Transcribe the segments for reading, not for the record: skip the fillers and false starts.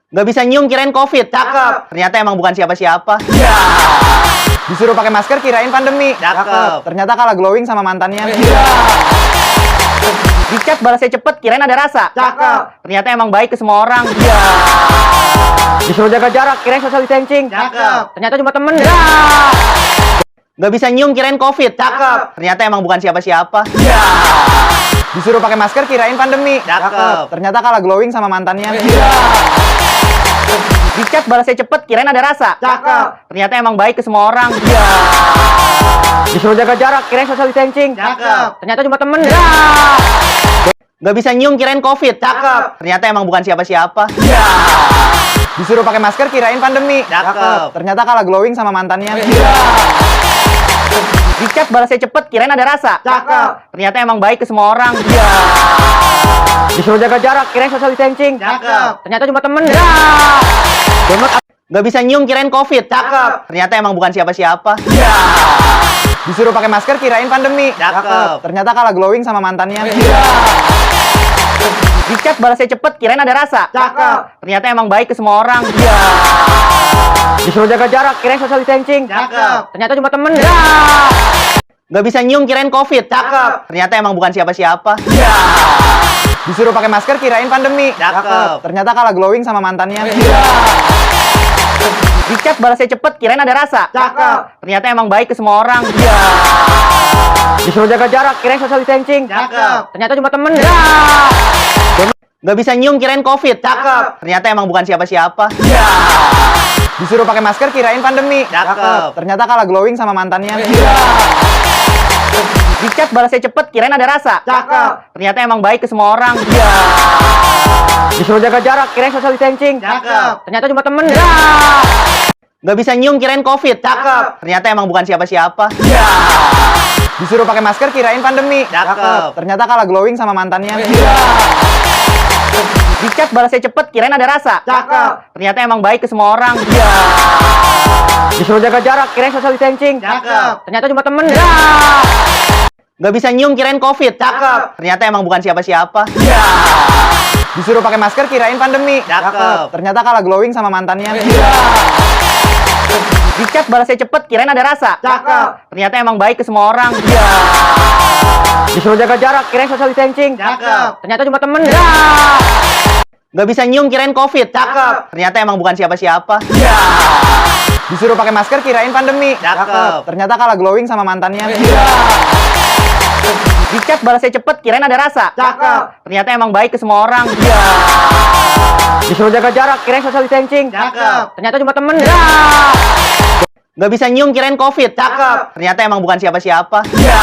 Nggak bisa nyium kirain COVID. Cakep. Ternyata emang bukan siapa-siapa. Ya. Disuruh pakai masker kirain pandemi. Cakep. Ternyata kalah glowing sama mantannya. Ya. Dicat balasnya cepet kirain ada rasa. Cakep. Ternyata emang baik ke semua orang. Ya. Disuruh jaga jarak kirain social distancing. Cakep. Ternyata cuma temen. Nggak bisa nyium kirain COVID. Cakep. Ternyata emang bukan siapa-siapa. Ya. Disuruh pakai masker kirain pandemi. Cakep. Ternyata kalah glowing sama mantannya. Ya. Dicat balasnya cepet kirain ada rasa. Cakep. Ternyata emang baik ke semua orang. Ya. Disuruh jaga jarak kirain social distancing. Cakep. Ternyata cuma temen. Nggak bisa nyium kirain COVID. Cakep. Ternyata emang bukan siapa-siapa. Ya. Disuruh pakai masker kirain pandemi. Cakep. Ternyata kalah glowing sama mantannya. Ya. Dicat balasnya cepet kirain ada rasa. Cakep. Ternyata emang baik ke semua orang. Ya. Disuruh jaga jarak kirain social distancing. Cakep. Ternyata cuma temen. Nggak bisa nyium kirain COVID. Cakep. Ternyata emang bukan siapa-siapa. Ya. Disuruh pakai masker kirain pandemi. Cakep. Ternyata kalah glowing sama mantannya. Ya. Dicat balasnya cepet kirain ada rasa. Cakep. Ternyata emang baik ke semua orang. Ya. Disuruh jaga jarak kirain social distancing. Cakep. Ternyata cuma temen. Nggak bisa nyium kirain COVID. Cakep. Ternyata emang bukan siapa-siapa. Ya. Disuruh pakai masker kirain pandemi. Cakep. Ternyata kalah glowing sama mantannya. Ya. Dicat balasnya cepet kirain ada rasa. Cakep. Ternyata emang baik ke semua orang. Ya. Disuruh jaga jarak kirain social distancing. Cakep. Ternyata cuma temen. Nggak bisa nyium kirain COVID. Cakep. Ternyata emang bukan siapa-siapa. Ya. Disuruh pakai masker kirain pandemi. Cakep. Ternyata kalah glowing sama mantannya. Ya. Dicat balasnya cepet kirain ada rasa. Cakep. Ternyata emang baik ke semua orang. Ya. Disuruh jaga jarak kirain social distancing. Cakep. Ternyata cuma temen. Nggak bisa nyium kirain COVID. Cakep. Ternyata emang bukan siapa-siapa. Ya. Disuruh pakai masker kirain pandemi. Cakep. Ternyata kalah glowing sama mantannya. Ya. Dicat balasnya cepet kirain ada rasa. Cakep. Ternyata emang baik ke semua orang. Ya. Disuruh jaga jarak kirain social distancing. Cakep. Ternyata cuma temen. Nggak bisa nyium kirain COVID. Cakep. Ternyata emang bukan siapa-siapa. Ya. Disuruh pakai masker kirain pandemi. Cakep. Ternyata kalah glowing sama mantannya. Ya. Dicat balasnya cepet kirain ada rasa. Cakep. Ternyata emang baik ke semua orang. Ya. Disuruh jaga jarak kirain social distancing. Cakep. Ternyata cuma temen. Nggak bisa nyium kirain COVID. Cakep. Ternyata emang bukan siapa-siapa. Ya. Disuruh pakai masker kirain pandemi. Cakep. Ternyata kalah glowing sama mantannya. Ya. Dicat balasnya cepet kirain ada rasa. Cakep. Ternyata emang baik ke semua orang. Ya. Disuruh jaga jarak kirain social distancing. Cakep. Ternyata cuma temen. Nggak bisa nyium kirain COVID. Cakep. Ternyata emang bukan siapa-siapa. Ya.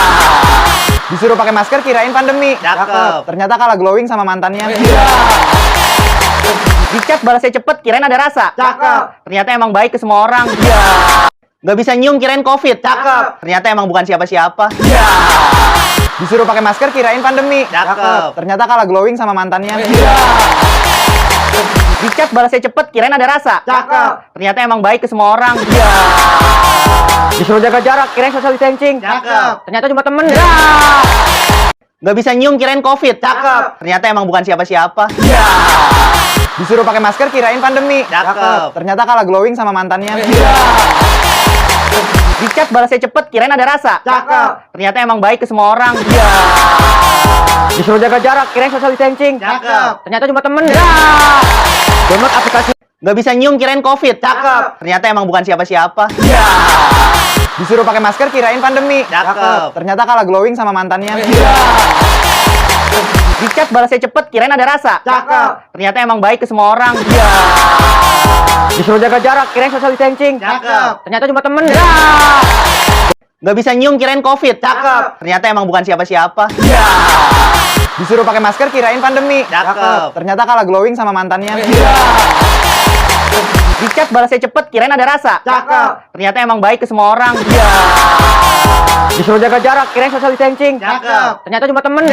Disuruh pakai masker kirain pandemi. Cakep. Ternyata kalah glowing sama mantannya. Ya. Dicat balasnya cepet kirain ada rasa. Cakep. Ternyata emang baik ke semua orang. Ya. Nggak bisa nyium kirain COVID. Cakep. Ternyata emang bukan siapa-siapa. Ya. Disuruh pakai masker kirain pandemi. Cakep. Ternyata kalah glowing sama mantannya. Ya. Dicat balasnya cepet kirain ada rasa. Cakep. Ternyata emang baik ke semua orang. Ya. Disuruh jaga jarak kirain social distancing. Cakep. Ternyata cuma temen. Nggak bisa nyium kirain COVID. Cakep. Ternyata emang bukan siapa-siapa. Ya. Disuruh pakai masker kirain pandemi. Cakep. Ternyata kalah glowing sama mantannya. Ya. Dicat balasnya cepet kirain ada rasa. Cakep. Ternyata emang baik ke semua orang. Ya. Disuruh jaga jarak kirain social distancing. Cakep. Ternyata cuma temen. Download aplikasi. Nggak bisa nyium kirain COVID. Cakep. Ternyata emang bukan siapa-siapa. Ya. Disuruh pakai masker kirain pandemi. Cakep. Ternyata kalah glowing sama mantannya. Ya. Dicat balasnya cepet kirain ada rasa. Cakep. Ternyata emang baik ke semua orang. Ya. Disuruh jaga jarak kirain social distancing. Cakep. Ternyata cuma temen. Nggak bisa nyium kirain COVID. Cakep. Ternyata emang bukan siapa-siapa. Ya. Disuruh pakai masker kirain pandemi. Cakep. Ternyata kalah glowing sama mantannya. Ya. Dicat balasnya cepet kirain ada rasa. Cakep. Ternyata emang baik ke semua orang. Ya. Disuruh jaga jarak kirain social distancing. Cakep. Ternyata cuma temen.